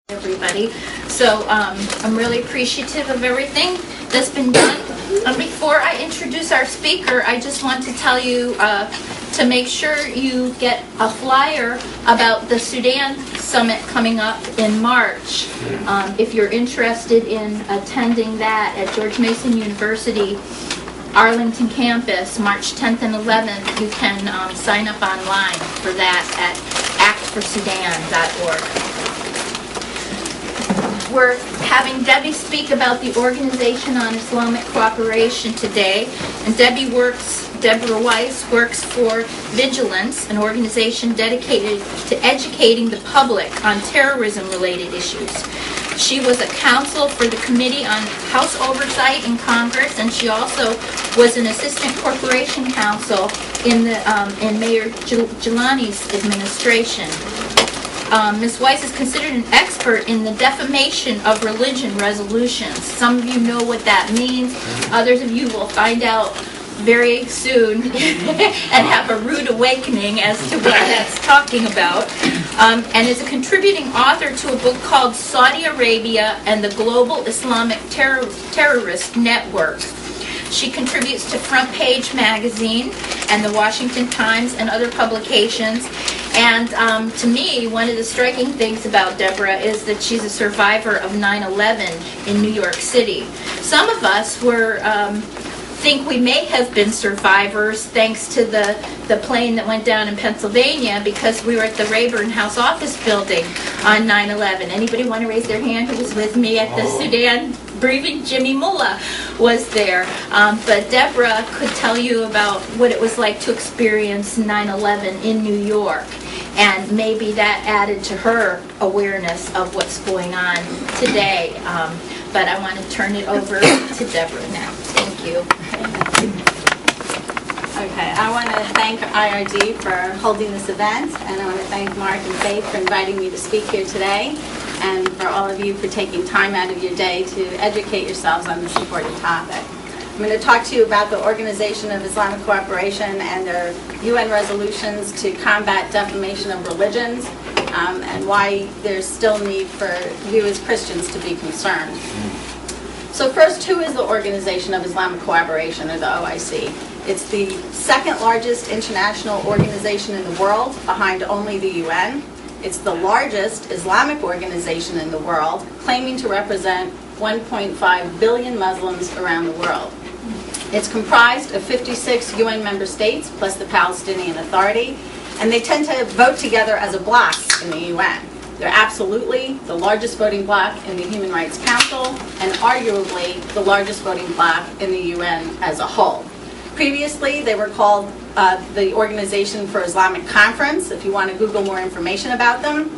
Everybody. So I'm really appreciative of everything that's been done. Before I introduce our speaker, I just want to tell you to make sure you get a flyer about the Sudan Summit coming up in March. If you're interested in attending that at George Mason University, Arlington campus, March 10th and 11th, you can sign up online for that at actforsudan.org. We're having Debbie speak about the Organization on Islamic Cooperation today, and Deborah Weiss works for Vigilance, an organization dedicated to educating the public on terrorism-related issues. She was a counsel for the Committee on House Oversight in Congress, and she also was an assistant corporation counsel in Mayor Gilani's administration. Ms. Weiss is considered an expert in the defamation of religion resolutions. Some of you know what that means. Others of you will find out very soon and have a rude awakening as to what that's talking about. And is a contributing author to a book called Saudi Arabia and the Global Islamic Terrorist Network. She contributes to Front Page Magazine and the Washington Times and other publications. And to me, one of the striking things about Deborah is that she's a survivor of 9/11 in New York City. Some of us think we may have been survivors thanks to the plane that went down in Pennsylvania, because we were at the Rayburn House office building on 9/11. Anybody want to raise their hand who was with me at the Sudan briefing? Jimmy Mullah was there. But Deborah could tell you about what it was like to experience 9/11 in New York. And maybe that added to her awareness of what's going on today. But I want to turn it over to Deborah now. Thank you. Okay, I want to thank IRD for holding this event, and I want to thank Mark and Faith for inviting me to speak here today, and for all of you for taking time out of your day to educate yourselves on this important topic. I'm going to talk to you about the Organization of Islamic Cooperation and their UN resolutions to combat defamation of religions, and why there's still need for you as Christians to be concerned. So first, who is the Organization of Islamic Cooperation, or the OIC? It's the second largest international organization in the world, behind only the UN. It's the largest Islamic organization in the world, claiming to represent 1.5 billion Muslims around the world. It's comprised of 56 UN member states, plus the Palestinian Authority, and they tend to vote together as a bloc in the UN. They're absolutely the largest voting bloc in the Human Rights Council, and arguably the largest voting bloc in the UN as a whole. Previously, they were called the Organization for Islamic Conference, if you want to Google more information about them.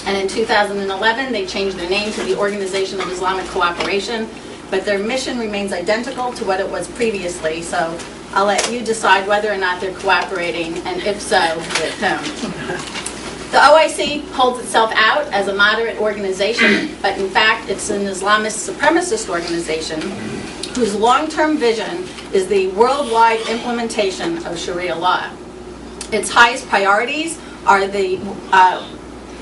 And in 2011, they changed their name to the Organization of Islamic Cooperation, but their mission remains identical to what it was previously, so I'll let you decide whether or not they're cooperating, and if so, with whom. The OIC holds itself out as a moderate organization, but in fact, it's an Islamist supremacist organization whose long-term vision is the worldwide implementation of Sharia law. Its highest priorities are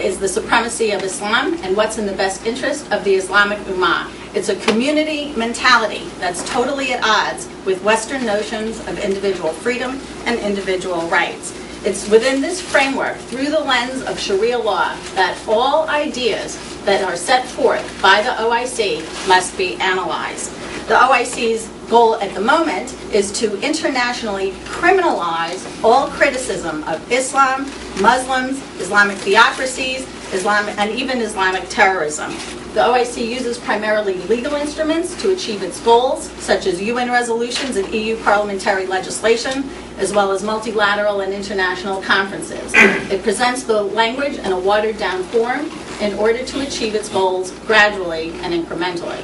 is the supremacy of Islam and what's in the best interest of the Islamic Ummah. It's a community mentality that's totally at odds with Western notions of individual freedom and individual rights. It's within this framework, through the lens of Sharia law, that all ideas that are set forth by the OIC must be analyzed. The OIC's goal at the moment is to internationally criminalize all criticism of Islam, Muslims, Islamic theocracies, and even Islamic terrorism. The OIC uses primarily legal instruments to achieve its goals, such as UN resolutions and EU parliamentary legislation, as well as multilateral and international conferences. It presents the language in a watered-down form in order to achieve its goals gradually and incrementally.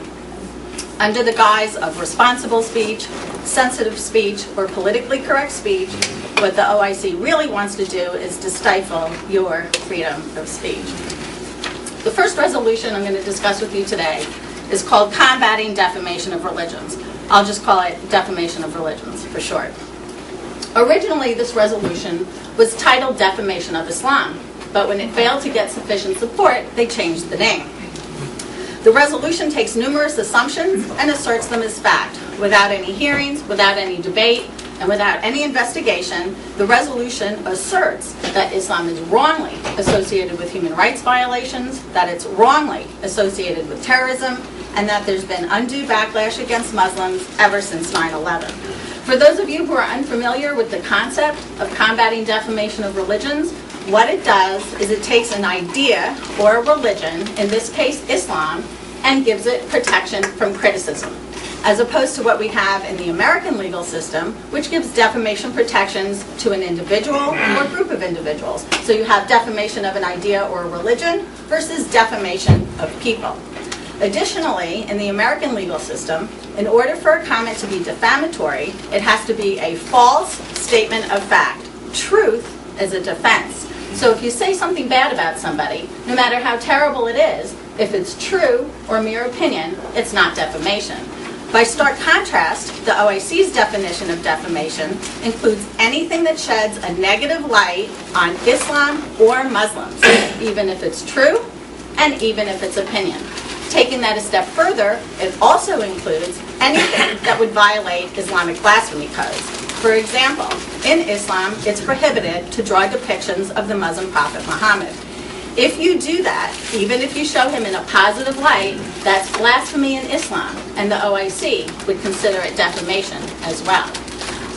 Under the guise of responsible speech, sensitive speech, or politically correct speech, what the OIC really wants to do is to stifle your freedom of speech. The first resolution I'm going to discuss with you today is called Combating Defamation of Religions. I'll just call it Defamation of Religions for short. Originally, this resolution was titled Defamation of Islam, but when it failed to get sufficient support, they changed the name. The resolution takes numerous assumptions and asserts them as fact. Without any hearings, without any debate, and without any investigation, the resolution asserts that Islam is wrongly associated with human rights violations, that it's wrongly associated with terrorism, and that there's been undue backlash against Muslims ever since 9/11. For those of you who are unfamiliar with the concept of combating defamation of religions, what it does is it takes an idea or a religion, in this case Islam, and gives it protection from criticism, as opposed to what we have in the American legal system, which gives defamation protections to an individual or group of individuals. So you have defamation of an idea or a religion versus defamation of people. Additionally, in the American legal system, in order for a comment to be defamatory, it has to be a false statement of fact. Truth is a defense. So if you say something bad about somebody, no matter how terrible it is, if it's true or mere opinion, it's not defamation. By stark contrast, the OIC's definition of defamation includes anything that sheds a negative light on Islam or Muslims, even if it's true and even if it's opinion. Taking that a step further, it also includes anything that would violate Islamic blasphemy codes. For example, in Islam, it's prohibited to draw depictions of the Muslim prophet Muhammad. If you do that, even if you show him in a positive light, that's blasphemy in Islam, and the OIC would consider it defamation as well.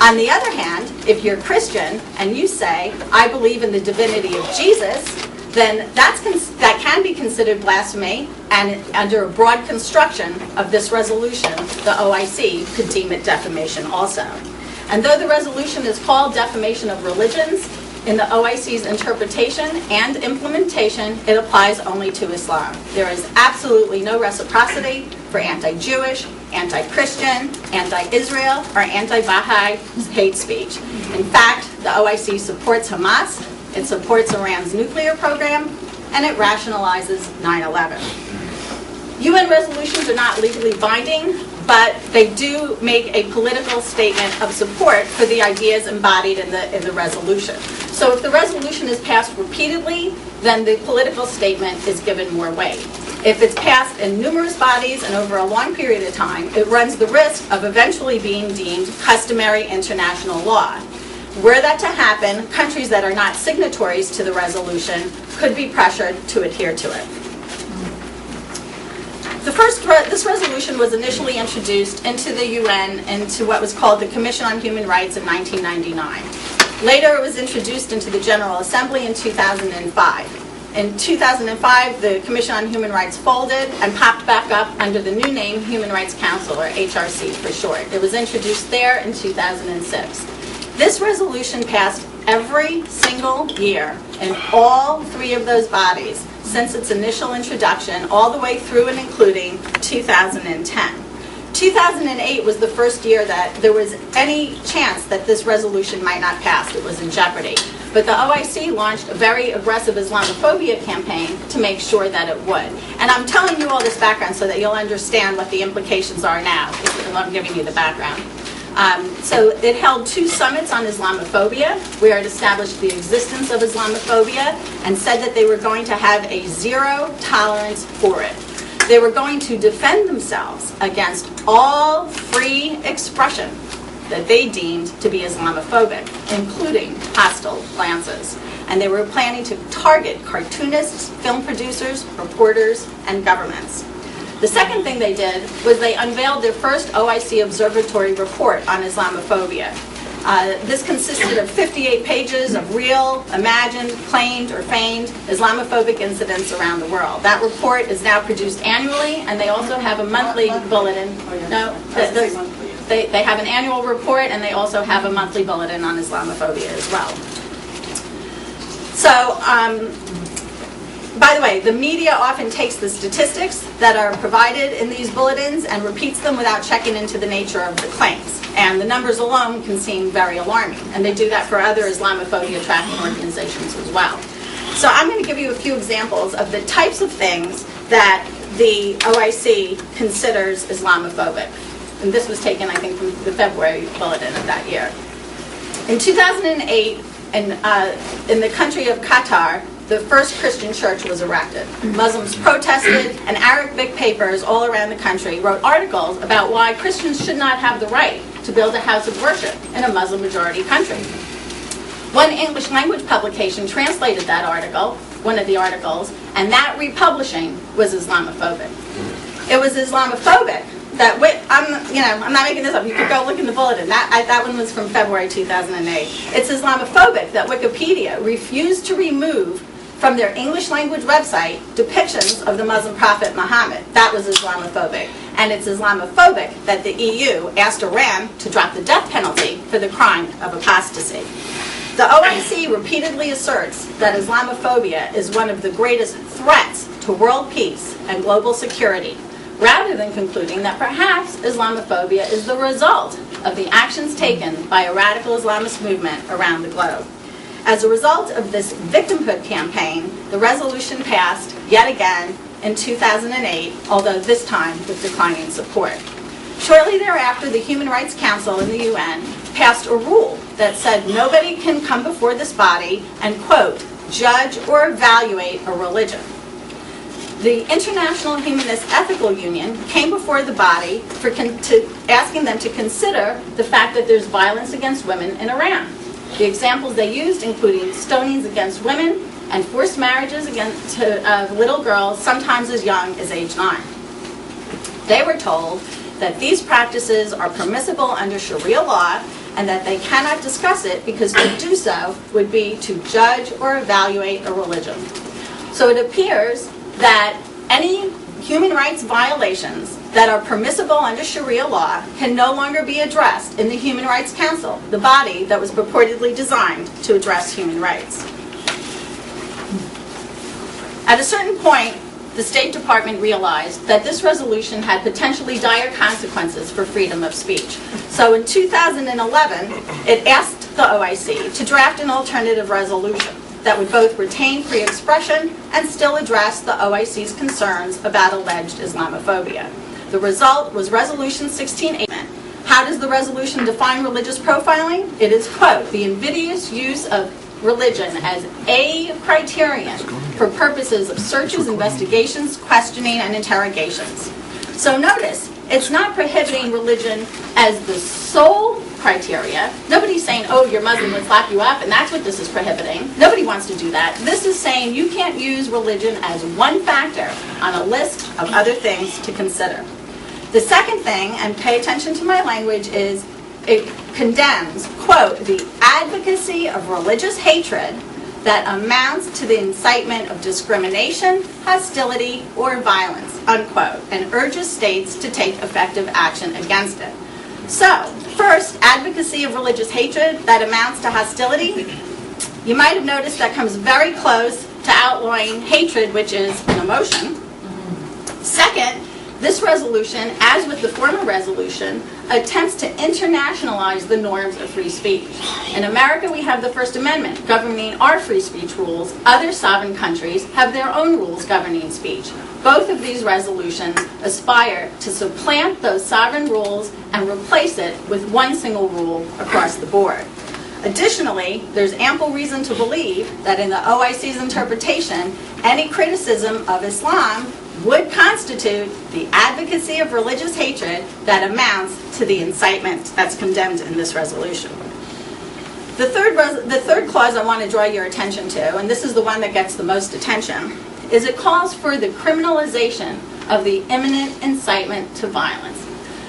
On the other hand, if you're Christian and you say, I believe in the divinity of Jesus, then that can be considered blasphemy, and under a broad construction of this resolution, the OIC could deem it defamation also. And though the resolution is called defamation of religions, in the OIC's interpretation and implementation, it applies only to Islam. There is absolutely no reciprocity for anti-Jewish, anti-Christian, anti-Israel, or anti-Baha'i hate speech. In fact, the OIC supports Hamas, it supports Iran's nuclear program, and it rationalizes 9/11. UN resolutions are not legally binding, but they do make a political statement of support for the ideas embodied in the resolution. So if the resolution is passed repeatedly, then the political statement is given more weight. If it's passed in numerous bodies and over a long period of time, it runs the risk of eventually being deemed customary international law. Were that to happen, countries that are not signatories to the resolution could be pressured to adhere to it. This resolution was initially introduced into the UN into what was called the Commission on Human Rights in 1999. Later, it was introduced into the General Assembly in 2005. In 2005, the Commission on Human Rights folded and popped back up under the new name Human Rights Council, or HRC for short. It was introduced there in 2006. This resolution passed every single year in all three of those bodies since its initial introduction, all the way through and including 2010. 2008 was the first year that there was any chance that this resolution might not pass. It was in jeopardy. But the OIC launched a very aggressive Islamophobia campaign to make sure that it would. And I'm telling you all this background so that you'll understand what the implications are now. I'm giving you the background. So it held 2 summits on Islamophobia, where it established the existence of Islamophobia and said that they were going to have a zero tolerance for it. They were going to defend themselves against all free expression that they deemed to be Islamophobic, including hostile glances. And they were planning to target cartoonists, film producers, reporters, and governments. The second thing they did was they unveiled their first OIC Observatory report on Islamophobia. This consisted of 58 pages of real, imagined, claimed, or feigned Islamophobic incidents around the world. That report is now produced annually, and they also have a monthly bulletin. No, they have an annual report, and they also have a monthly bulletin on Islamophobia as well. So, by the way, the media often takes the statistics that are provided in these bulletins and repeats them without checking into the nature of the claims. And the numbers alone can seem very alarming. And they do that for other Islamophobia tracking organizations as well. So I'm going to give you a few examples of the types of things that the OIC considers Islamophobic. And this was taken, I think, from the February bulletin of that year. In 2008, in the country of Qatar, the first Christian church was erected. Muslims protested, and Arabic papers all around the country wrote articles about why Christians should not have the right to build a house of worship in a Muslim-majority country. One English language publication translated that article, one of the articles, and that republishing was Islamophobic. It was Islamophobic that, I'm not making this up, you could go look in the bulletin, that one was from February 2008. It's Islamophobic that Wikipedia refused to remove from their English language website depictions of the Muslim prophet Muhammad. That was Islamophobic. And it's Islamophobic that the EU asked Iran to drop the death penalty for the crime of apostasy. The OIC repeatedly asserts that Islamophobia is one of the greatest threats to world peace and global security, rather than concluding that perhaps Islamophobia is the result of the actions taken by a radical Islamist movement around the globe. As a result of this victimhood campaign, the resolution passed yet again in 2008, although this time with declining support. Shortly thereafter, the Human Rights Council in the UN passed a rule that said nobody can come before this body and, quote, judge or evaluate a religion. The International Humanist Ethical Union came before the body asking them to consider the fact that there's violence against women in Iran. The examples they used including stonings against women and forced marriages of little girls, sometimes as young as age 9. They were told that these practices are permissible under Sharia law and that they cannot discuss it because to do so would be to judge or evaluate a religion. So it appears that any human rights violations that are permissible under Sharia law can no longer be addressed in the Human Rights Council, the body that was purportedly designed to address human rights. At a certain point, the State Department realized that this resolution had potentially dire consequences for freedom of speech. So in 2011, it asked the OIC to draft an alternative resolution that would both retain free expression and still address the OIC's concerns about alleged Islamophobia. The result was Resolution 1680. How does the resolution define religious profiling? It is, quote, the invidious use of religion as a criterion for purposes of searches, investigations, questioning, and interrogations. So notice, it's not prohibiting religion as the sole criteria. Nobody's saying, oh, you're Muslim, let's lock you up, and that's what this is prohibiting. Nobody wants to do that. This is saying you can't use religion as one factor on a list of other things to consider. The second thing, and pay attention to my language, is it condemns, quote, the advocacy of religious hatred that amounts to the incitement of discrimination, hostility, or violence, unquote, and urges states to take effective action against it. So, first, advocacy of religious hatred that amounts to hostility. You might have noticed that comes very close to outlawing hatred, which is an emotion. Second, this resolution, as with the former resolution, attempts to internationalize the norms of free speech. In America, we have the First Amendment governing our free speech rules. Other sovereign countries have their own rules governing speech. Both of these resolutions aspire to supplant those sovereign rules and replace it with one single rule across the board. Additionally, there's ample reason to believe that in the OIC's interpretation, any criticism of Islam would constitute the advocacy of religious hatred that amounts to the incitement that's condemned in this resolution. The third clause I want to draw your attention to, and this is the one that gets the most attention, is it calls for the criminalization of the imminent incitement to violence.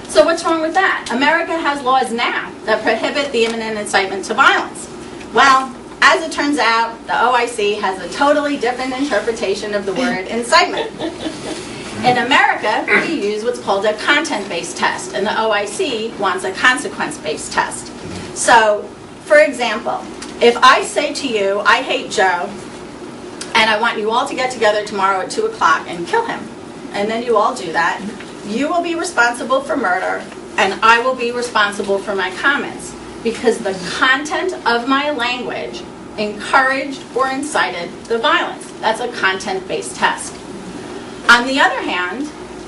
So what's wrong with that? America has laws now that prohibit the imminent incitement to violence. Well, as it turns out, the OIC has a totally different interpretation of the word incitement. In America, we use what's called a content-based test, and the OIC wants a consequence-based test. So, for example, if I say to you, I hate Joe, and I want you all to get together tomorrow at 2 o'clock and kill him, and then you all do that, you will be responsible for murder, and I will be responsible for my comments, because the content of my language encouraged or incited the violence. That's a content-based test. On the other hand,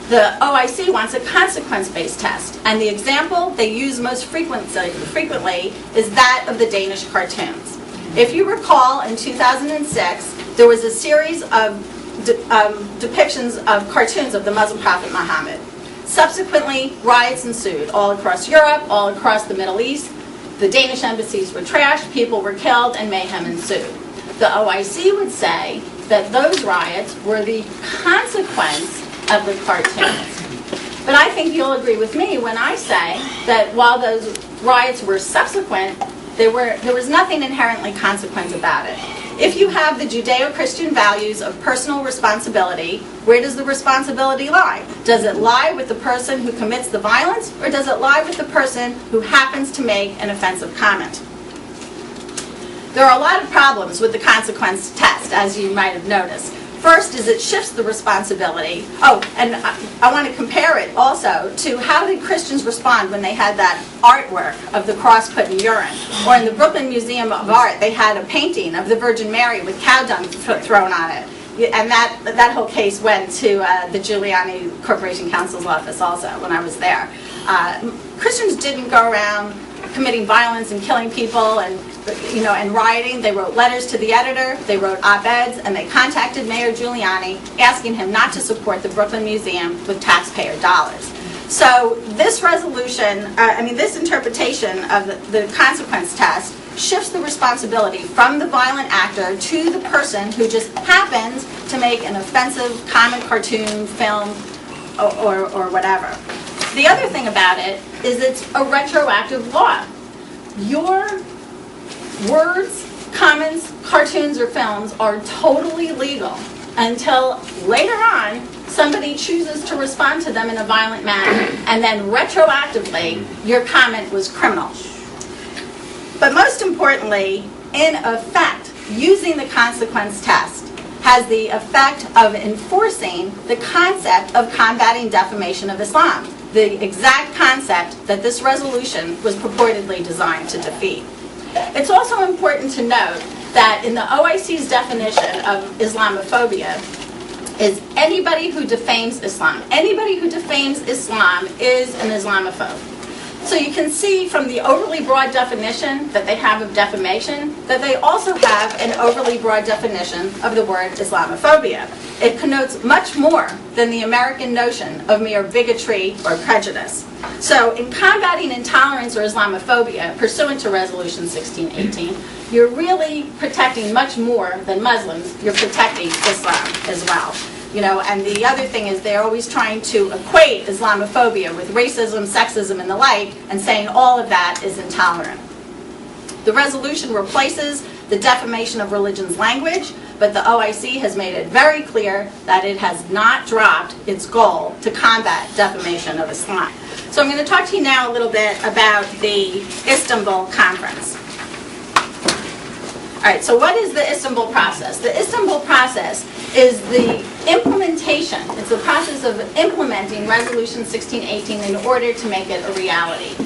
the OIC wants a consequence-based test, and the example they use most frequently is that of the Danish cartoons. If you recall, in 2006, there was a series of depictions of cartoons of the Muslim prophet Muhammad. Subsequently, riots ensued all across Europe, all across the Middle East. The Danish embassies were trashed, people were killed, and mayhem ensued. The OIC would say that those riots were the consequence of the cartoons. But I think you'll agree with me when I say that while those riots were subsequent, there was nothing inherently consequent about it. If you have the Judeo-Christian values of personal responsibility, where does the responsibility lie? Does it lie with the person who commits the violence, or does it lie with the person who happens to make an offensive comment? There are a lot of problems with the consequence test, as you might have noticed. First is it shifts the responsibility. Oh, and I want to compare it also to how did Christians respond when they had that artwork of the cross put in urine? Or in the Brooklyn Museum of Art, they had a painting of the Virgin Mary with cow dung thrown on it. And that whole case went to the Giuliani Corporation Counsel's office also when I was there. Christians didn't go around committing violence and killing people and rioting. They wrote letters to the editor, they wrote op-eds, and they contacted Mayor Giuliani asking him not to support the Brooklyn Museum with taxpayer dollars. So this resolution, this interpretation of the consequence test shifts the responsibility from the violent actor to the person who just happens to make an offensive comic, cartoon, film, or whatever. The other thing about it is it's a retroactive law. Your words, comments, cartoons, or films are totally legal until later on somebody chooses to respond to them in a violent manner, and then retroactively your comment was criminal. But most importantly, in effect, using the consequence test has the effect of enforcing the concept of combating defamation of Islam, the exact concept that this resolution was purportedly designed to defeat. It's also important to note that in the OIC's definition of Islamophobia is anybody who defames Islam. Anybody who defames Islam is an Islamophobe. So you can see from the overly broad definition that they have of defamation that they also have an overly broad definition of the word Islamophobia. It connotes much more than the American notion of mere bigotry or prejudice. So in combating intolerance or Islamophobia pursuant to Resolution 1618, you're really protecting much more than Muslims. You're protecting Islam as well. And the other thing is they're always trying to equate Islamophobia with racism, sexism, and the like, and saying all of that is intolerant. The resolution replaces the defamation of religion's language, but the OIC has made it very clear that it has not dropped its goal to combat defamation of Islam. So I'm going to talk to you now a little bit about the Istanbul Conference. All right, so what is the Istanbul process? The Istanbul process is the implementation. It's the process of implementing Resolution 1618 in order to make it a reality.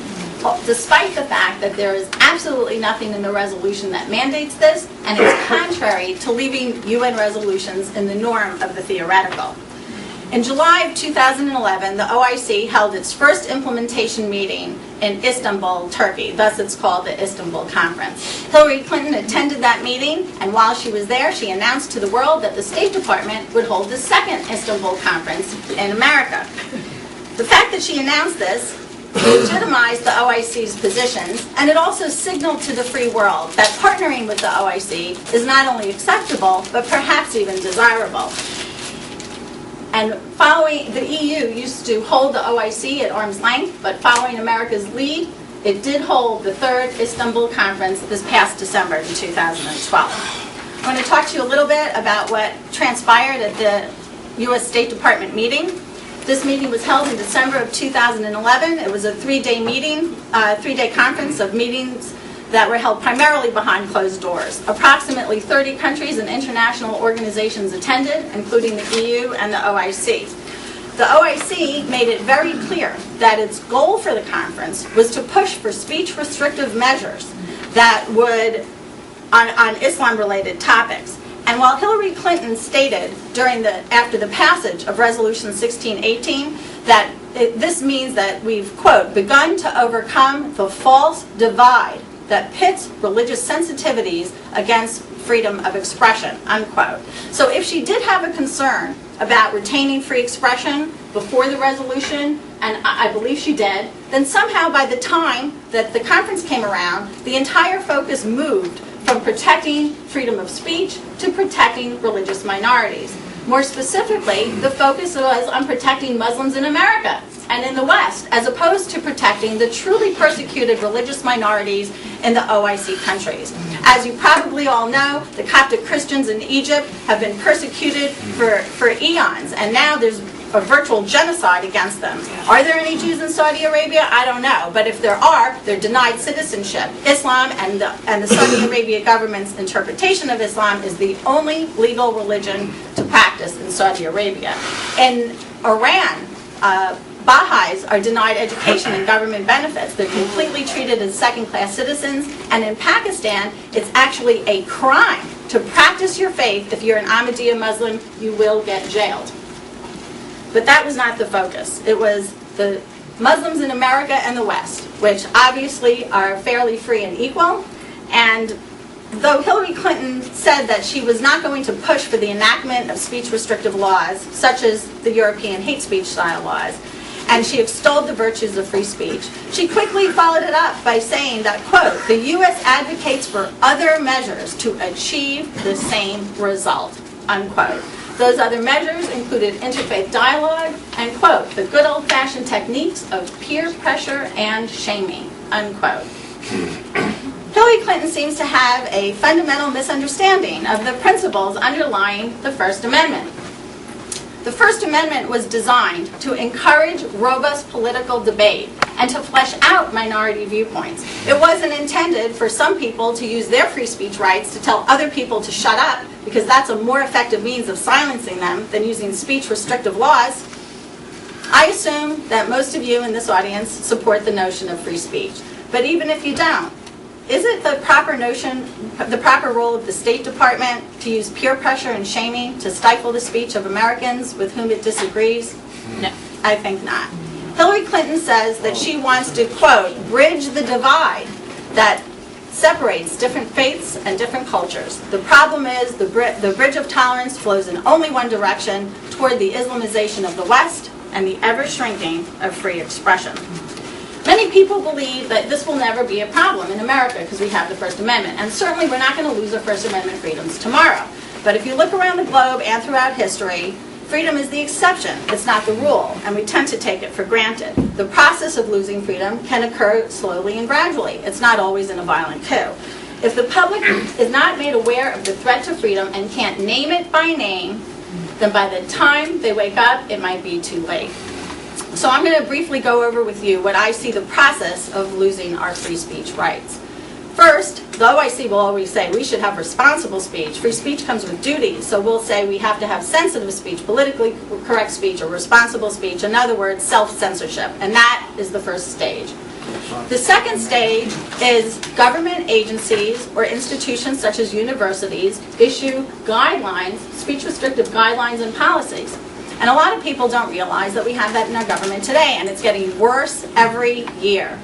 Well, despite the fact that there is absolutely nothing in the resolution that mandates this, and it's contrary to leaving UN resolutions in the norm of the theoretical. In July of 2011, the OIC held its first implementation meeting in Istanbul, Turkey. Thus, it's called the Istanbul Conference. Hillary Clinton attended that meeting, and while she was there, she announced to the world that the State Department would hold the second Istanbul Conference in America. The fact that she announced this legitimized the OIC's positions, and it also signaled to the free world that partnering with the OIC is not only acceptable, but perhaps even desirable. And following, the EU used to hold the OIC at arm's length, but following America's lead, it did hold the third Istanbul Conference this past December in 2012. I want to talk to you a little bit about what transpired at the U.S. State Department meeting. This meeting was held in December of 2011. It was a three-day meeting, three-day conference of meetings that were held primarily behind closed doors. Approximately 30 countries and international organizations attended, including the EU and the OIC. The OIC made it very clear that its goal for the conference was to push for speech restrictive measures that would, on Islam-related topics. And while Hillary Clinton stated after the passage of Resolution 1618 that this means that we've, quote, begun to overcome the false divide that pits religious sensitivities against freedom of expression, unquote. So if she did have a concern about retaining free expression before the resolution, and I believe she did, then somehow by the time that the conference came around, the entire focus moved from protecting freedom of speech to protecting religious minorities. More specifically, the focus was on protecting Muslims in America and in the West, as opposed to protecting the truly persecuted religious minorities in the OIC countries. As you probably all know, the Coptic Christians in Egypt have been persecuted for eons, and now there's a virtual genocide against them. Are there any Jews in Saudi Arabia? I don't know, but if there are, they're denied citizenship. Islam and the Saudi Arabia government's interpretation of Islam is the only legal religion to practice in Saudi Arabia. In Iran, Baha'is are denied education and government benefits. They're completely treated as second-class citizens. And in Pakistan, it's actually a crime to practice your faith. If you're an Ahmadiyya Muslim, you will get jailed. But that was not the focus. It was the Muslims in America and the West, which obviously are fairly free and equal. And though Hillary Clinton said that she was not going to push for the enactment of speech restrictive laws, such as the European hate speech style laws, and she extolled the virtues of free speech, she quickly followed it up by saying that, quote, the U.S. advocates for other measures to achieve the same result, unquote. Those other measures included interfaith dialogue and, quote, the good old-fashioned techniques of peer pressure and shaming, unquote. Hillary Clinton seems to have a fundamental misunderstanding of the principles underlying the First Amendment. The First Amendment was designed to encourage robust political debate and to flesh out minority viewpoints. It wasn't intended for some people to use their free speech rights to tell other people to shut up, because that's a more effective means of silencing them than using speech restrictive laws. I assume that most of you in this audience support the notion of free speech. But even if you don't, is it the proper role of the State Department to use peer pressure and shaming to stifle the speech of Americans with whom it disagrees? No, I think not. Hillary Clinton says that she wants to, quote, bridge the divide that separates different faiths and different cultures. The problem is the bridge of tolerance flows in only one direction, toward the Islamization of the West and the ever-shrinking of free expression. Many people believe that this will never be a problem in America because we have the First Amendment, and certainly we're not going to lose our First Amendment freedoms tomorrow. But if you look around the globe and throughout history, freedom is the exception, it's not the rule, and we tend to take it for granted. The process of losing freedom can occur slowly and gradually. It's not always in a violent coup. If the public is not made aware of the threat to freedom and can't name it by name, then by the time they wake up, it might be too late. So I'm going to briefly go over with you what I see the process of losing our free speech rights. First, the OIC will always say we should have responsible speech. Free speech comes with duties, so we'll say we have to have sensitive speech, politically correct speech, or responsible speech. In other words, self-censorship, and that is the first stage. The second stage is government agencies or institutions such as universities issue guidelines, speech restrictive guidelines and policies. And a lot of people don't realize that we have that in our government today, and it's getting worse every year.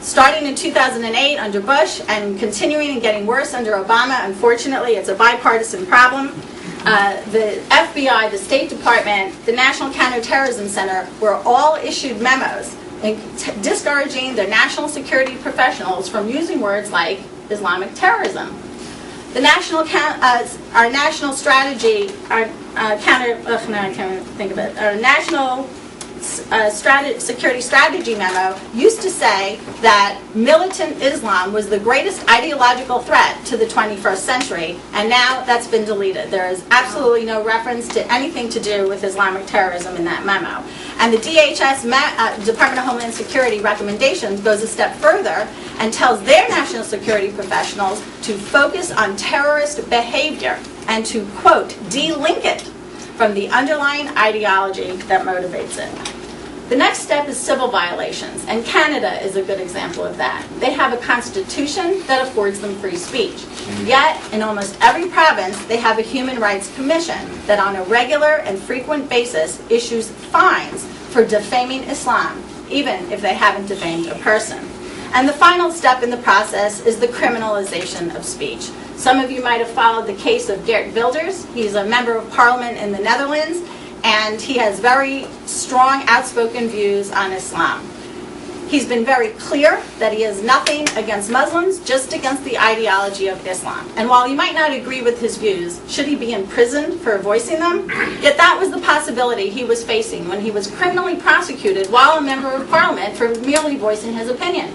Starting in 2008 under Bush and continuing and getting worse under Obama, unfortunately, it's a bipartisan problem. The FBI, the State Department, the National Counterterrorism Center were all issued memos discouraging their national security professionals from using words like Islamic terrorism. The our national strategy, our national security strategy memo used to say that militant Islam was the greatest ideological threat to the 21st century, and now that's been deleted. There is absolutely no reference to anything to do with Islamic terrorism in that memo. And the DHS, Department of Homeland Security recommendations goes a step further and tells their national security professionals to focus on terrorist behavior and to, quote, de-link it from the underlying ideology that motivates it. The next step is civil violations, and Canada is a good example of that. They have a constitution that affords them free speech. Yet, in almost every province, they have a human rights commission that on a regular and frequent basis issues fines for defaming Islam, even if they haven't defamed a person. And the final step in the process is the criminalization of speech. Some of you might have followed the case of Geert Wilders. He's a member of parliament in the Netherlands, and he has very strong, outspoken views on Islam. He's been very clear that he has nothing against Muslims, just against the ideology of Islam. And while you might not agree with his views, should he be imprisoned for voicing them? Yet that was the possibility he was facing when he was criminally prosecuted while a member of parliament for merely voicing his opinion.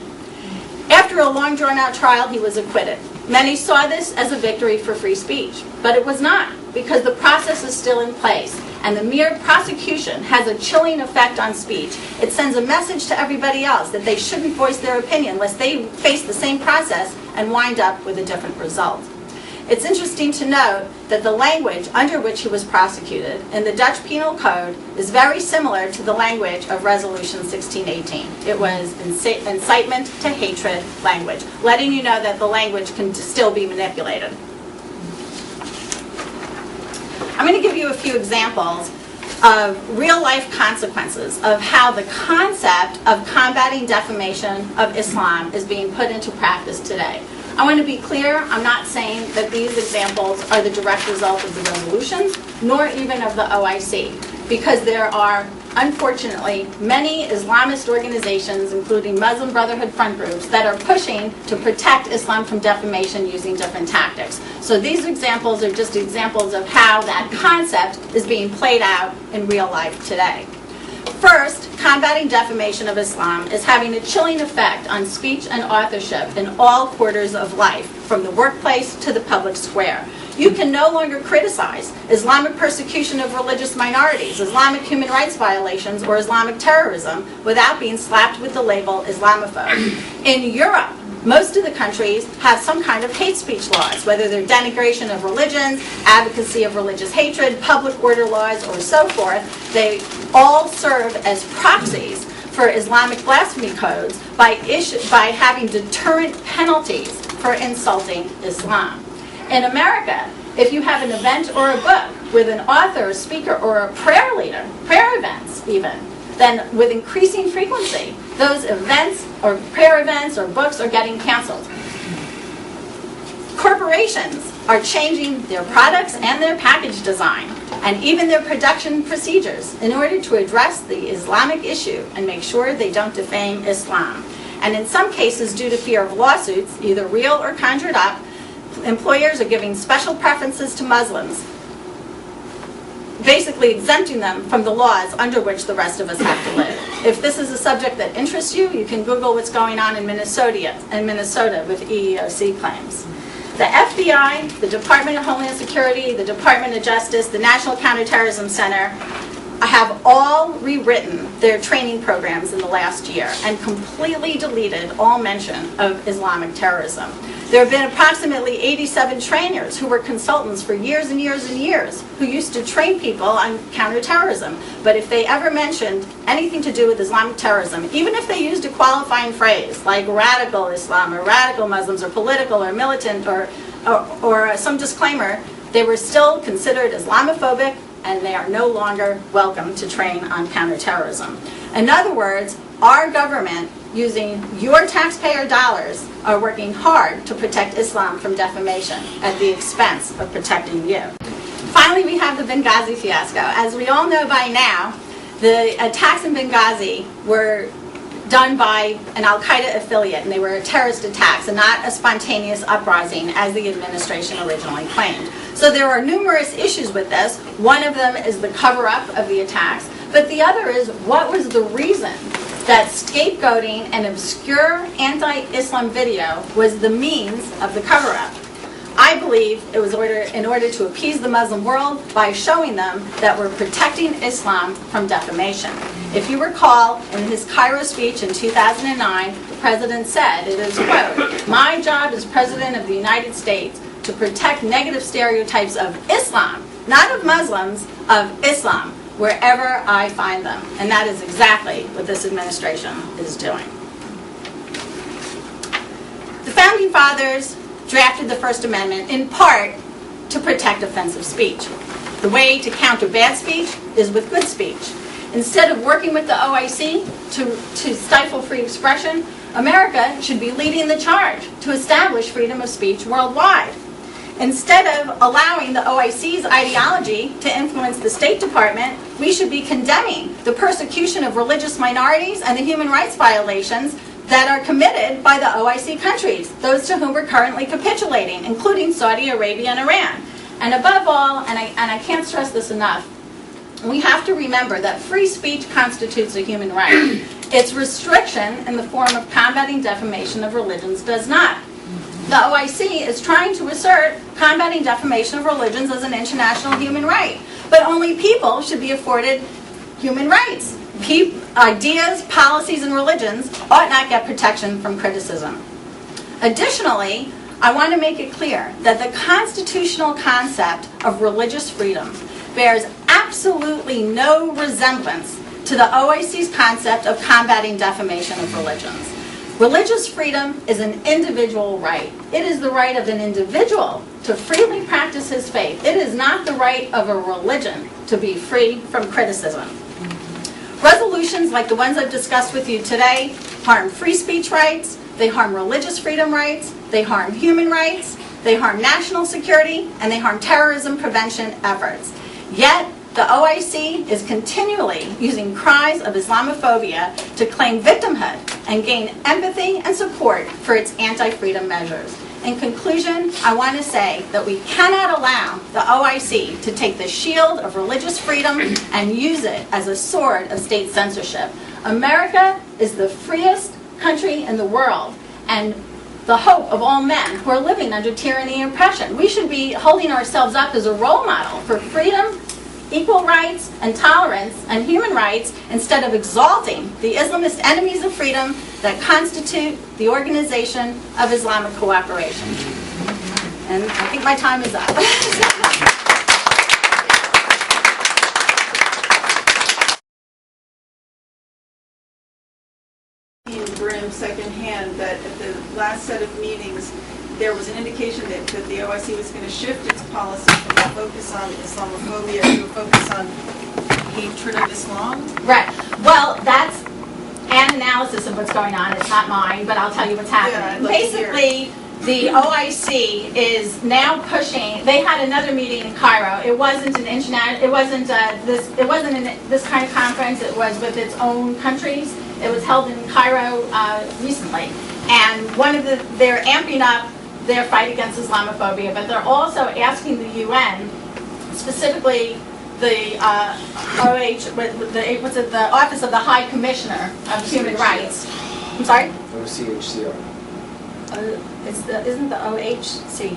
After a long drawn-out trial, he was acquitted. Many saw this as a victory for free speech, but it was not, because the process is still in place, and the mere prosecution has a chilling effect on speech. It sends a message to everybody else that they shouldn't voice their opinion lest they face the same process and wind up with a different result. It's interesting to note that the language under which he was prosecuted in the Dutch Penal Code is very similar to the language of Resolution 1618. It was incitement to hatred language, letting you know that the language can still be manipulated. I'm going to give you a few examples of real-life consequences of how the concept of combating defamation of Islam is being put into practice today. I want to be clear, I'm not saying that these examples are the direct result of the resolutions, nor even of the OIC, because there are, unfortunately, many Islamist organizations, including Muslim Brotherhood front groups, that are pushing to protect Islam from defamation using different tactics. So these examples are just examples of how that concept is being played out in real life today. First, combating defamation of Islam is having a chilling effect on speech and authorship in all quarters of life, from the workplace to the public square. You can no longer criticize Islamic persecution of religious minorities, Islamic human rights violations, or Islamic terrorism without being slapped with the label Islamophobe. In Europe, most of the countries have some kind of hate speech laws, whether they're denigration of religions, advocacy of religious hatred, public order laws, or so forth. They all serve as proxies for Islamic blasphemy codes by having deterrent penalties for insulting Islam. In America, if you have an event or a book with an author, a speaker, or a prayer leader, prayer events even, then with increasing frequency, those events or prayer events or books are getting canceled. Corporations are changing their products and their package design and even their production procedures in order to address the Islamic issue and make sure they don't defame Islam. And in some cases, due to fear of lawsuits, either real or conjured up, employers are giving special preferences to Muslims, basically exempting them from the laws under which the rest of us have to live. If this is a subject that interests you, you can Google what's going on in Minnesota with EEOC claims. The FBI, the Department of Homeland Security, the Department of Justice, the National Counterterrorism Center have all rewritten their training programs in the last year and completely deleted all mention of Islamic terrorism. There have been approximately 87 trainers who were consultants for years and years and years who used to train people on counterterrorism. But if they ever mentioned anything to do with Islamic terrorism, even if they used a qualifying phrase like radical Islam or radical Muslims or political or militant or some disclaimer, they were still considered Islamophobic, and they are no longer welcome to train on counterterrorism. In other words, our government, using your taxpayer dollars, are working hard to protect Islam from defamation at the expense of protecting you. Finally, we have the Benghazi fiasco. As we all know by now, the attacks in Benghazi were done by an Al-Qaeda affiliate, and they were terrorist attacks and not a spontaneous uprising as the administration originally claimed. So there are numerous issues with this. One of them is the cover-up of the attacks, but the other is what was the reason that scapegoating an obscure anti-Islam video was the means of the cover-up. I believe it was in order to appease the Muslim world by showing them that we're protecting Islam from defamation. If you recall, in his Cairo speech in 2009, the president said, it is, quote, "My job as President of the United States to protect negative stereotypes of Islam, not of Muslims, of Islam, wherever I find them." And that is exactly what this administration is doing. The Founding Fathers drafted the First Amendment in part to protect offensive speech. The way to counter bad speech is with good speech. Instead of working with the OIC to stifle free expression, America should be leading the charge to establish freedom of speech worldwide. Instead of allowing the OIC's ideology to influence the State Department, we should be condemning the persecution of religious minorities and the human rights violations that are committed by the OIC countries, those to whom we're currently capitulating, including Saudi Arabia and Iran. And above all, and I can't stress this enough, we have to remember that free speech constitutes a human right. Its restriction in the form of combating defamation of religions does not. The OIC is trying to assert combating defamation of religions as an international human right, but only people should be afforded human rights. Ideas, policies, and religions ought not get protection from criticism. Additionally, I want to make it clear that the constitutional concept of religious freedom bears absolutely no resemblance to the OIC's concept of combating defamation of religions. Religious freedom is an individual right. It is the right of an individual to freely practice his faith. It is not the right of a religion to be free from criticism. Resolutions like the ones I've discussed with you today harm free speech rights, they harm religious freedom rights, they harm human rights, they harm national security, and they harm terrorism prevention efforts. Yet, the OIC is continually using cries of Islamophobia to claim victimhood and gain empathy and support for its anti-freedom measures. In conclusion, I want to say that we cannot allow the OIC to take the shield of religious freedom and use it as a sword of state censorship. America is the freest country in the world and the hope of all men who are living under tyranny and oppression. We should be holding ourselves up as a role model for freedom, equal rights, and tolerance, and human rights, instead of exalting the Islamist enemies of freedom that constitute the Organization of Islamic Cooperation. And I think my time is up. Brim secondhand that at the last set of meetings there was an indication that the OIC was going to shift its policy from a focus on Islamophobia to a focus on hatred of Islam. Right. Well, that's an analysis of what's going on. It's not mine, but I'll tell you what's happening. Basically, the OIC is now pushing. They had another meeting in Cairo. It wasn't an international. It wasn't this kind of conference. It was with its own countries. It was held in Cairo recently, and they're amping up their fight against Islamophobia, but they're also asking the UN, specifically the the Office of the High Commissioner of Human Rights. I'm sorry? OCHCR. Isn't the OHCHR?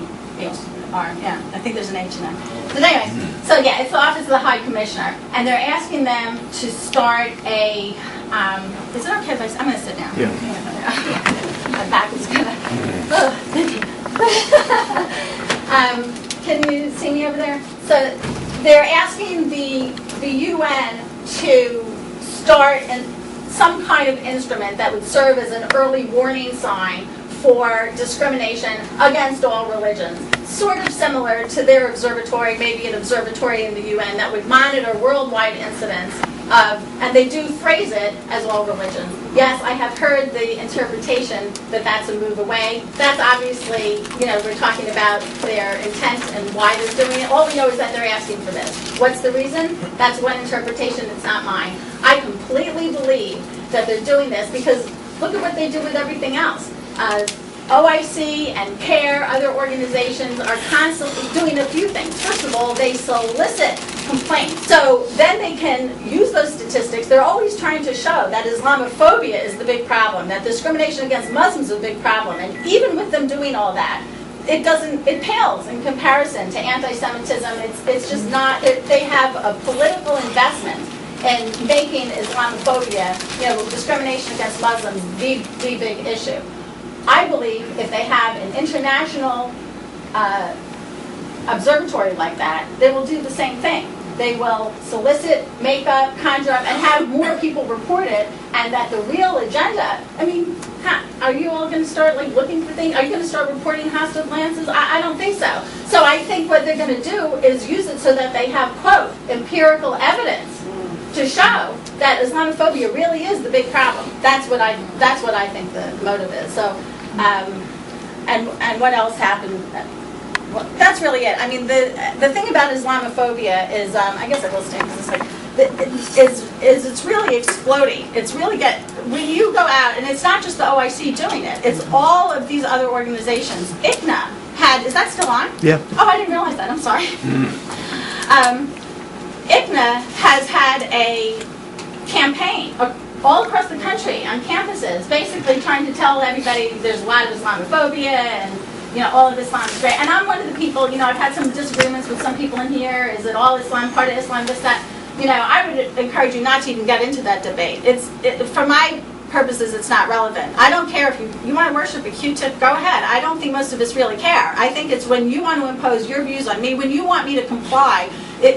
Yeah, I think there's an H in there. But anyway, so yeah, it's the Office of the High Commissioner, and they're asking them to start a. Is it okay if I'm going to sit down? Yeah. My back is gonna. Oh, thank you. Can you see me over there? So they're asking the UN to start some kind of instrument that would serve as an early warning sign for discrimination against all religions. Sort of similar to their observatory, maybe an observatory in the UN that would monitor worldwide incidents and they do phrase it as all religions. Yes, I have heard the interpretation that that's a move away. That's obviously, we're talking about their intent and why they're doing it. All we know is that they're asking for this. What's the reason? That's one interpretation. It's not mine. I completely believe that they're doing this because look at what they do with everything else. OIC and CARE, other organizations, are constantly doing a few things. First of all, they solicit complaints. So then they can use those statistics. They're always trying to show that Islamophobia is the big problem, that discrimination against Muslims is a big problem. And even with them doing all that, it pales in comparison to anti-Semitism. It's just not, they have a political investment in making Islamophobia, discrimination against Muslims, the big issue. I believe if they have an international observatory like that, they will do the same thing. They will solicit, make up, conjure up, and have more people report it, and that the real agenda, are you all going to start looking for things? Are you going to start reporting hostile glances? I don't think so. So I think what they're going to do is use it so that they have, quote, empirical evidence to show that Islamophobia really is the big problem. That's what I think the motive is. So, and what else happened? Well, that's really it. I mean, the thing about Islamophobia is, I guess I will stay because it's like, is it's really exploding. It's really when you go out, and it's not just the OIC doing it. It's all of these other organizations. ICNA is that still on? Yeah. Oh, I didn't realize that. I'm sorry. ICNA has had a campaign all across the country on campuses, basically trying to tell everybody there's a lot of Islamophobia and all of Islam is great. And I'm one of the people, I've had some disagreements with some people in here. Is it all Islam, part of Islam, this, that? I would encourage you not to even get into that debate. For my purposes, it's not relevant. I don't care if you want to worship a Q-tip, go ahead. I don't think most of us really care. I think it's when you want to impose your views on me, when you want me to comply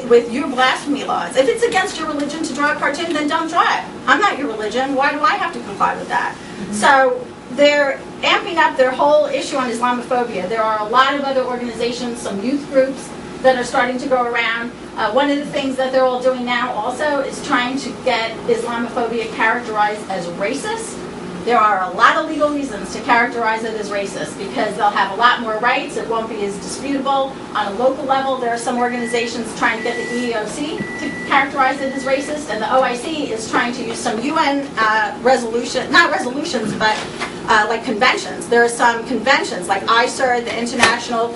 with your blasphemy laws. If it's against your religion to draw a cartoon, then don't draw it. I'm not your religion. Why do I have to comply with that? So they're amping up their whole issue on Islamophobia. There are a lot of other organizations, some youth groups that are starting to go around. One of the things that they're all doing now also is trying to get Islamophobia characterized as racist. There are a lot of legal reasons to characterize it as racist because they'll have a lot more rights. It won't be as disputable. On a local level, there are some organizations trying to get the EEOC to characterize it as racist, and the OIC is trying to use some UN not resolutions, but like conventions. There are some conventions like ICIRD, the International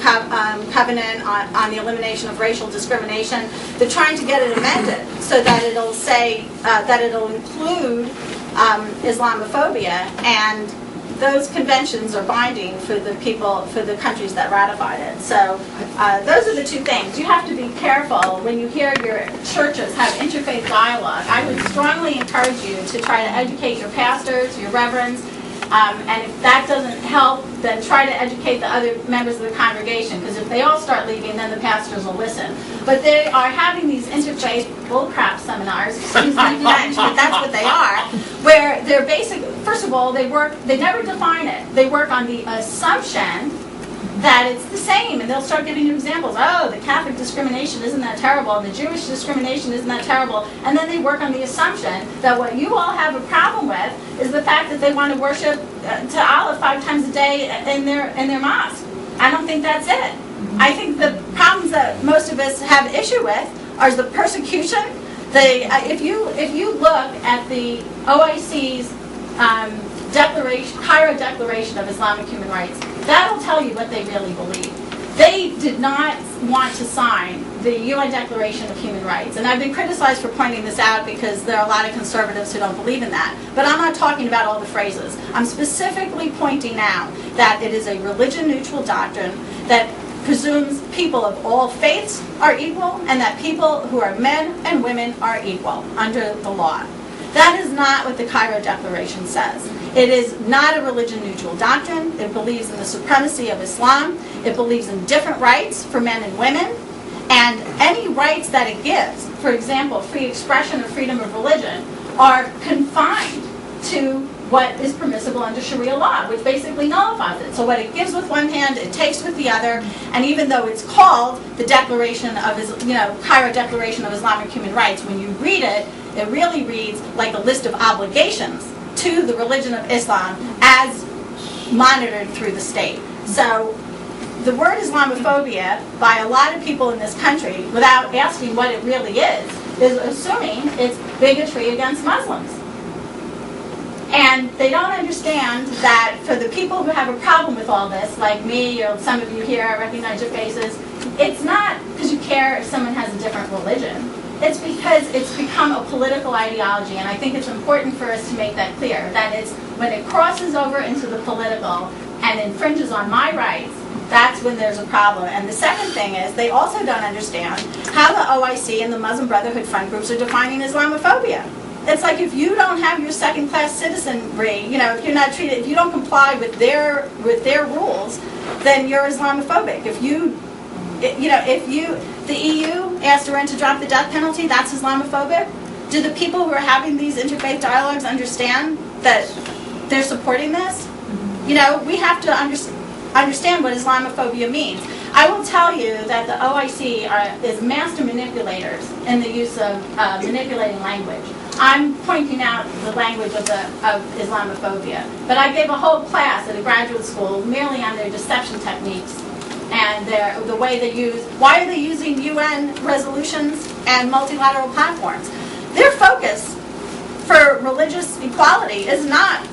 Covenant on the Elimination of Racial Discrimination. They're trying to get it amended so that it'll say, that it'll include Islamophobia, and those conventions are binding for the people, for the countries that ratified it. So those are the two things. You have to be careful when you hear your churches have interfaith dialogue. I would strongly encourage you to try to educate your pastors, your reverends, and if that doesn't help, then try to educate the other members of the congregation, because if they all start leaving, then the pastors will listen. But they are having these interfaith bullcrap seminars, excuse my French, but that's what they are, where they're basically, first of all, they never define it. They work on the assumption that it's the same, and they'll start giving you examples. Oh, the Catholic discrimination isn't that terrible, and the Jewish discrimination isn't that terrible, and then they work on the assumption that what you all have a problem with is the fact that they want to worship to Allah 5 times a day in their mosque. I don't think that's it. I think the problems that most of us have issue with are the persecution. If you look at the OIC's Cairo Declaration of Islamic Human Rights, that'll tell you what they really believe. They did not want to sign the UN Declaration of Human Rights. And I've been criticized for pointing this out because there are a lot of conservatives who don't believe in that. But I'm not talking about all the phrases. I'm specifically pointing out that it is a religion-neutral doctrine that presumes people of all faiths are equal and that people who are men and women are equal under the law. That is not what the Cairo Declaration says. It is not a religion-neutral doctrine. It believes in the supremacy of Islam. It believes in different rights for men and women. And any rights that it gives, for example, free expression or freedom of religion, are confined to what is permissible under Sharia law, which basically nullifies it. So what it gives with one hand, it takes with the other. And even though it's called the Declaration of, Cairo Declaration of Islamic Human Rights, when you read it, it really reads like a list of obligations to the religion of Islam as monitored through the state. So the word Islamophobia, by a lot of people in this country, without asking what it really is assuming it's bigotry against Muslims. And they don't understand that for the people who have a problem with all this, like me or some of you here, I recognize your faces, it's not because you care if someone has a different religion. It's because it's become a political ideology, and I think it's important for us to make that clear, that it's when it crosses over into the political and infringes on my rights, that's when there's a problem. And the second thing is they also don't understand how the OIC and the Muslim Brotherhood front groups are defining Islamophobia. It's like if you don't have your second-class citizenry, if you're not treated, if you don't comply with their rules, then you're Islamophobic. The EU asked Iran to drop the death penalty, that's Islamophobic. Do the people who are having these interfaith dialogues understand that they're supporting this? We have to understand what Islamophobia means. I will tell you that the OIC is master manipulators in the use of manipulating language. I'm pointing out the language of Islamophobia. But I gave a whole class at a graduate school merely on their deception techniques and the way they use, why are they using UN resolutions and multilateral platforms? Their focus for religious equality is not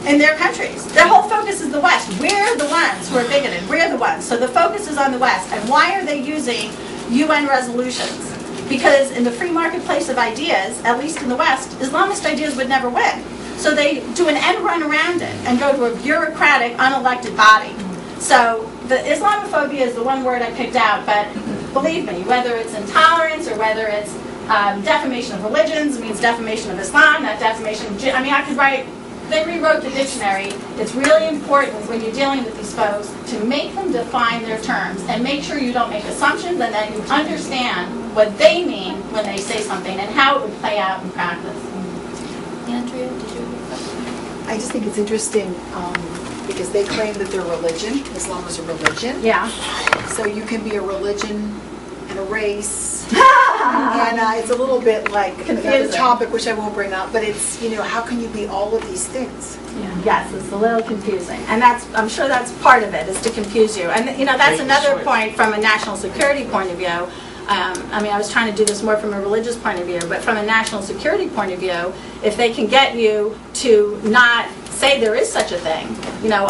in their countries. Their whole focus is the West. We're the ones who are bigoted. We're the ones. So the focus is on the West. And why are they using UN resolutions? Because in the free marketplace of ideas, at least in the West, Islamist ideas would never win. So they do an end run around it and go to a bureaucratic, unelected body. So the Islamophobia is the one word I picked out, but believe me, whether it's intolerance or whether it's defamation of religions, it means defamation of Islam, not defamation of I could write, they rewrote the dictionary. It's really important when you're dealing with these folks to make them define their terms and make sure you don't make assumptions and that you understand what they mean when they say something and how it would play out in practice. Andrea, did you have a question? I just think it's interesting because they claim that their religion, Islam is a religion. Yeah. So you can be a religion and a race. And it's a little bit like another Confusing. topic, which I won't bring up, but it's, how can you be all of these things? Yes, it's a little confusing. And I'm sure that's part of it, is to confuse you. And, that's another point from a national security point of view. I was trying to do this more from a religious point of view, but from a national security point of view, if they can get you to not say there is such a thing, now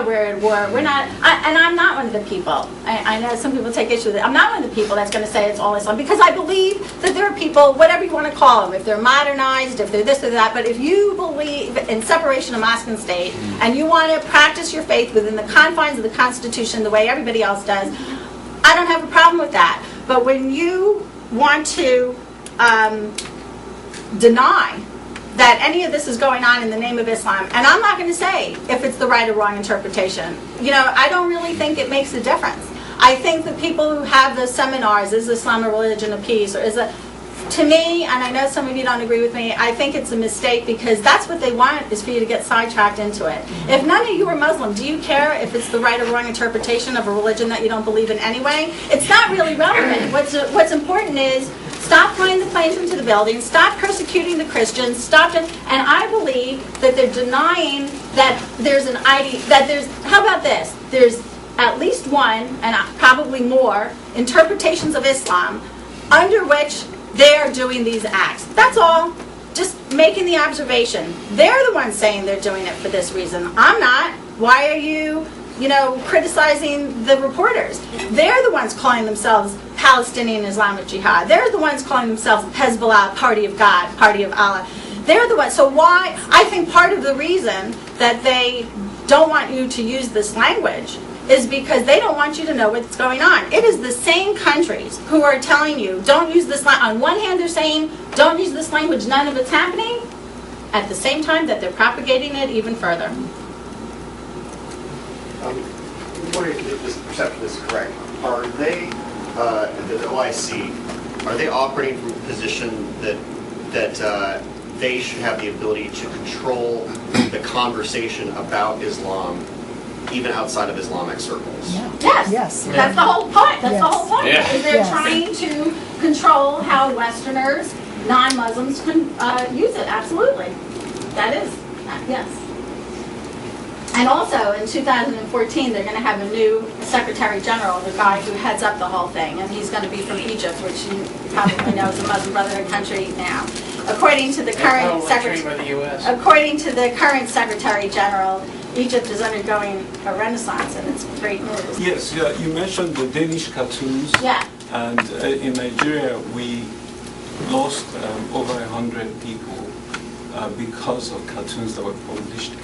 we're at war, we're not, and I'm not one of the people, I know some people take issue with it, I'm not one of the people that's going to say it's all Islam, because I believe that there are people, whatever you want to call them, if they're modernized, if they're this or that, but if you believe in separation of mosque and state, and you want to practice your faith within the confines of the Constitution the way everybody else does, I don't have a problem with that. But when you want to deny that any of this is going on in the name of Islam, and I'm not going to say if it's the right or wrong interpretation, I don't really think it makes a difference. I think the people who have those seminars, is Islam a religion of peace, or to me, and I know some of you don't agree with me, I think it's a mistake because that's what they want, is for you to get sidetracked into it. If none of you are Muslim, do you care if it's the right or wrong interpretation of a religion that you don't believe in anyway? It's not really relevant. What's important is stop flying the planes into the building, stop persecuting the Christians, and I believe that they're denying that there's how about this? There's at least one, and probably more, interpretations of Islam under which they are doing these acts. That's all. Just making the observation. They're the ones saying they're doing it for this reason. I'm not. Why are you, criticizing the reporters? They're the ones calling themselves Palestinian Islamic Jihad. They're the ones calling themselves Hezbollah, Party of God, Party of Allah. They're the ones. So why? I think part of the reason that they don't want you to use this language is because they don't want you to know what's going on. It is the same countries who are telling you, don't use this language. On one hand, they're saying, don't use this language, none of it's happening. At the same time that they're propagating it even further. I'm wondering if this perception is correct. Are they, the OIC, are they operating from a position that they should have the ability to control the conversation about Islam even outside of Islamic circles? Yes. That's the whole point. That's the whole point. Yeah. Is they're trying to control how Westerners, non-Muslims can use it. Absolutely. That is. Yes. And also, in 2014, they're going to have a new Secretary General, the guy who heads up the whole thing, and he's going to be from Egypt, which you probably know is a Muslim Brotherhood country now. According to the current Secretary General, Egypt is undergoing a renaissance, and it's great news. Yes, you mentioned the Danish cartoons. Yeah. And in Nigeria, we lost over 100 people because of cartoons that were published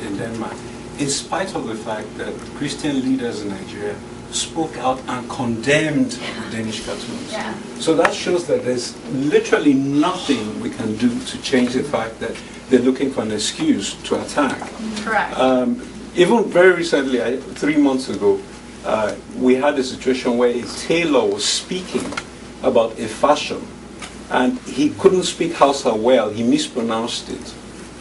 in Denmark, in spite of the fact that Christian leaders in Nigeria spoke out and condemned Danish cartoons. Yeah. So that shows that there's literally nothing we can do to change the fact that they're looking for an excuse to attack. Correct. Even very recently, 3 months ago, we had a situation where a tailor was speaking about a fashion, and he couldn't speak Hausa well, he mispronounced it.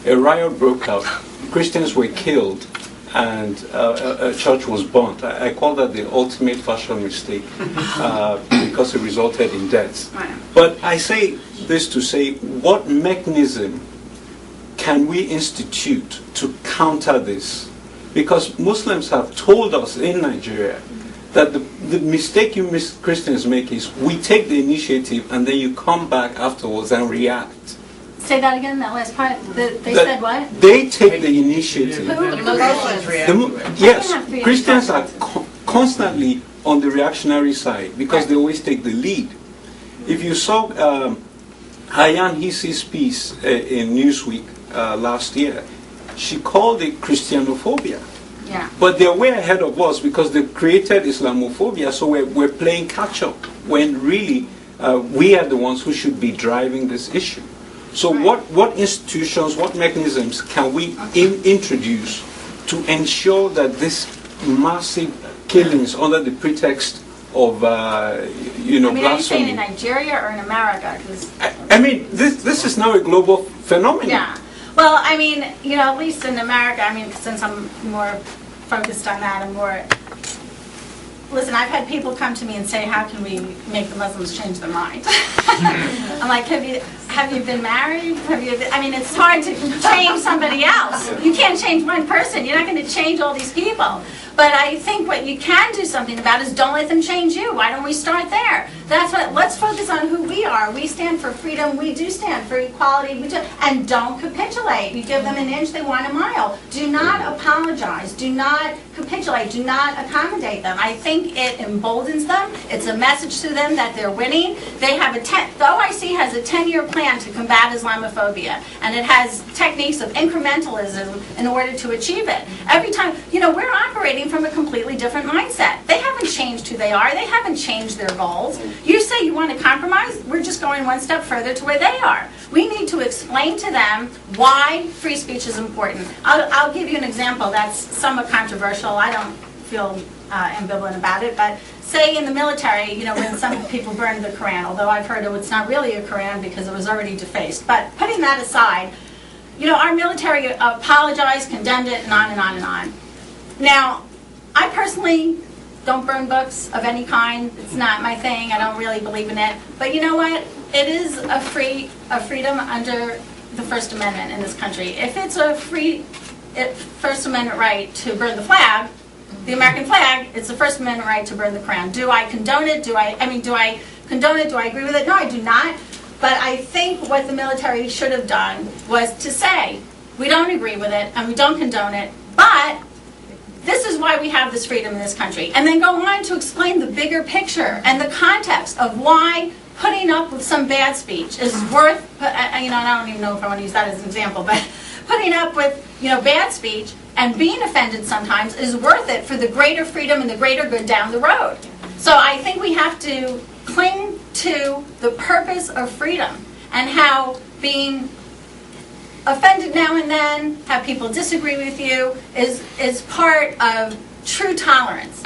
A riot broke out, Christians were killed, and a church was burnt. I call that the ultimate fashion mistake because it resulted in deaths. Right. But I say this to say, what mechanism can we institute to counter this? Because Muslims have told us in Nigeria that the mistake you Christians make is we take the initiative and then you come back afterwards and react. Say that again, that last part. They That said what? They take the initiative. Yes, have to be Christians are constantly on the reactionary side because they always take the lead. If you saw Hayan Hissi's piece in Newsweek last year, she called it Christianophobia. Yeah. But they're way ahead of us because they've created Islamophobia, so we're playing catch-up when really we are the ones who should be driving this issue. So what institutions, what mechanisms can we introduce to ensure that this massive killings under the pretext of, I mean, are you saying in blasphemy? Nigeria or in America? 'Cause I mean, this is now a global phenomenon. yeah. Well, I mean, at least in America, I mean, since I'm more focused on that and more... Listen, I've had people come to me and say, how can we make the Muslims change their mind? I'm like, have you been married? I mean, it's hard to change somebody else. You can't change one person. You're not going to change all these people. But I think what you can do something about is don't let them change you. Why don't we start there? Let's focus on who we are. We stand for freedom. We do stand for equality. And don't capitulate. You give them an inch, they want a mile. Do not apologize. Do not capitulate. Do not accommodate them. I think it emboldens them. It's a message to them that they're winning. They have the OIC has a 10-year plan to combat Islamophobia, and it has techniques of incrementalism in order to achieve it. Every time, we're operating from a completely different mindset. They haven't changed who they are. They haven't changed their goals. You say you want to compromise, we're just going one step further to where they are. We need to explain to them why free speech is important. I'll give you an example that's somewhat controversial. I don't feel ambivalent about it, but say in the military, when some people burned the Quran, although I've heard it's not really a Quran because it was already defaced. But putting that aside, our military apologized, condemned it, and on and on and on. Now, I personally don't burn books of any kind. It's not my thing. I don't really believe in it. But you know what? It is a freedom under the First Amendment in this country. If it's a First Amendment right to burn the flag, the American flag, it's a First Amendment right to burn the Quran. Do I condone it? Do I condone it? Do I agree with it? No, I do not. But I think what the military should have done was to say, we don't agree with it and we don't condone it, but this is why we have this freedom in this country. And then go on to explain the bigger picture and the context of why putting up with some bad speech is worth, I don't even know if I want to use that as an example, but putting up with, bad speech and being offended sometimes is worth it for the greater freedom and the greater good down the road. So I think we have to cling to the purpose of freedom and how being offended now and then, have people disagree with you, is part of true tolerance.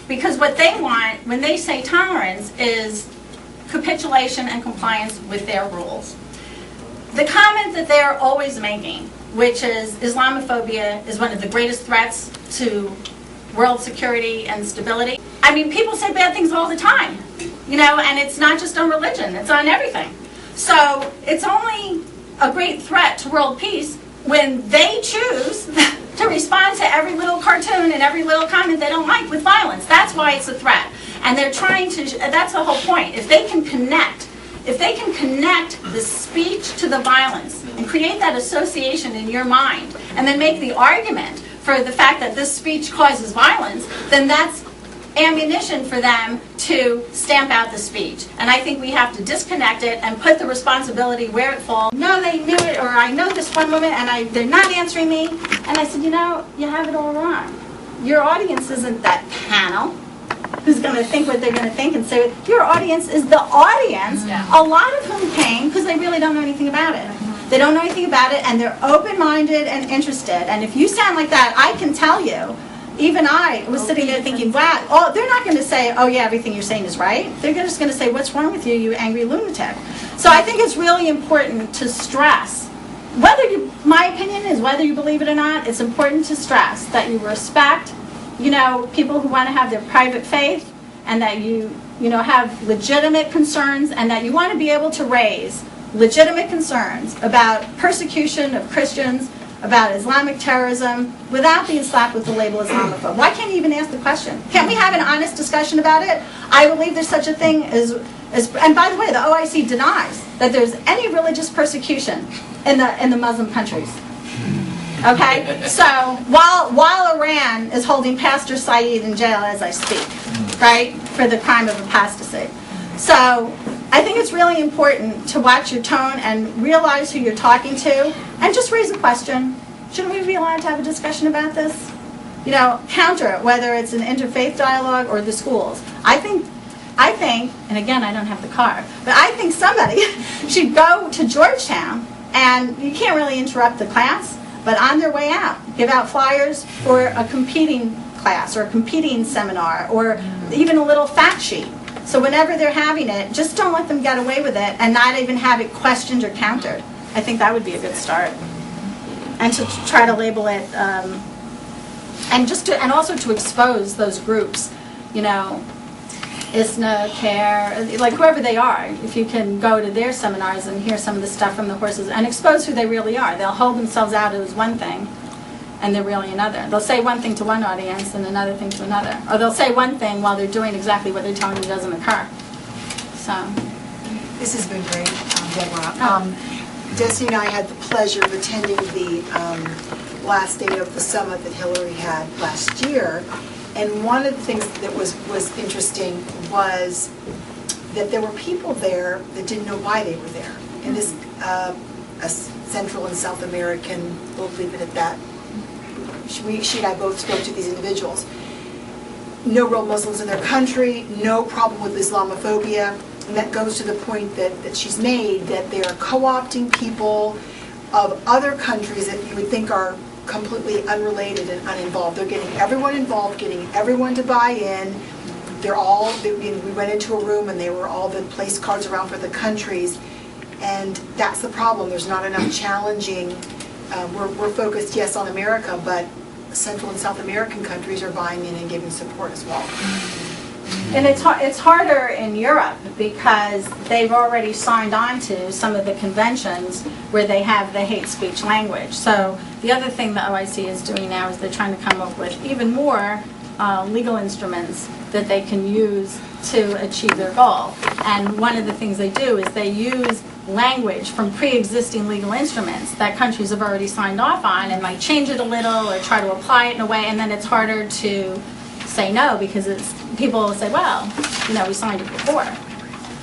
Because what they want, when they say tolerance, is capitulation and compliance with their rules. The comment that they're always making, which is Islamophobia is one of the greatest threats to world security and stability. I mean, people say bad things all the time, and it's not just on religion, it's on everything. So it's only a great threat to world peace when they choose to respond to every little cartoon and every little comment they don't like with violence. That's why it's a threat. And they're trying to, that's the whole point. If they can connect the speech to the violence and create that association in your mind and then make the argument for the fact that this speech causes violence, then that's ammunition for them to stamp out the speech. And I think we have to disconnect it and put the responsibility where it falls. No, they knew it, or I know this one woman and they're not answering me. And I said, you have it all wrong. Your audience isn't that panel who's going to think what they're going to think and say, your audience is the audience, a lot of whom came because they really don't know anything about it. They don't know anything about it, and they're open-minded and interested. And if you sound like that, I can tell you, even I was sitting there thinking, wow, they're not going to say, oh yeah, everything you're saying is right. They're just going to say, what's wrong with you, you angry lunatic? So I think it's really important to stress, my opinion is whether you believe it or not, it's important to stress that you respect, people who want to have their private faith, and that you have legitimate concerns, and that you want to be able to raise legitimate concerns about persecution of Christians, about Islamic terrorism, without being slapped with the label Islamophobe? Why can't you even ask the question? Can't we have an honest discussion about it? I believe there's such a thing as and by the way, the OIC denies that there's any religious persecution in the Muslim countries. Okay? So while Iran is holding Pastor Saeed in jail as I speak, right, for the crime of apostasy. So I think it's really important to watch your tone and realize who you're talking to and just raise a question. Shouldn't we be allowed to have a discussion about this? You know, counter it, whether it's an interfaith dialogue or the schools. I think, and again, I don't have the car, but I think somebody should go to Georgetown, and you can't really interrupt the class, but on their way out, give out flyers for a competing class or a competing seminar or even a little fact sheet. So whenever they're having it, just don't let them get away with it and not even have it questioned or countered. I think that would be a good start. And to try to label it, and also to expose those groups, you know, ISNA, CARE, like whoever they are. If you can go to their seminars and hear some of the stuff from the horses and expose who they really are. They'll hold themselves out as one thing, and they're really another. They'll say one thing to one audience and another thing to another. Or they'll say one thing while they're doing exactly what they're telling you doesn't occur. So. This has been great, Deborah. Destiny and I had the pleasure of attending the last day of the summit that Hillary had last year. And one of the things that was interesting was that there were people there that didn't know why they were there. And this a Central and South American, we'll leave it at that. She and I both spoke to these individuals. No real Muslims in their country, no problem with Islamophobia. And that goes to the point that she's made, that they are co-opting people of other countries that you would think are completely unrelated and uninvolved. They're getting everyone involved, getting everyone to buy in. We went into a room and they were all the place cards around for the countries. And that's the problem. There's not enough challenging. We're focused, yes, on America, but Central and South American countries are buying in and giving support as well. And it's harder in Europe because they've already signed on to some of the conventions where they have the hate speech language. So the other thing the OIC is doing now is they're trying to come up with even more legal instruments that they can use to achieve their goal. And one of the things they do is they use language from pre-existing legal instruments that countries have already signed off on and might change it a little or try to apply it in a way, and then it's harder to say no because people will say, well, you know, we signed it before.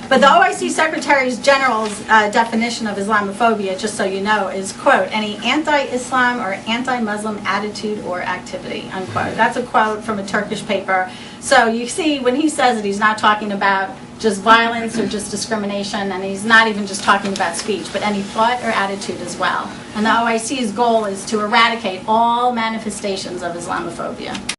But the OIC Secretary General's definition of Islamophobia, just so you know, is, quote, any anti-Islam or anti-Muslim attitude or activity, unquote. That's a quote from a Turkish paper. So you see, when he says it, he's not talking about just violence or just discrimination, and he's not even just talking about speech, but any thought or attitude as well. And the OIC's goal is to eradicate all manifestations of Islamophobia.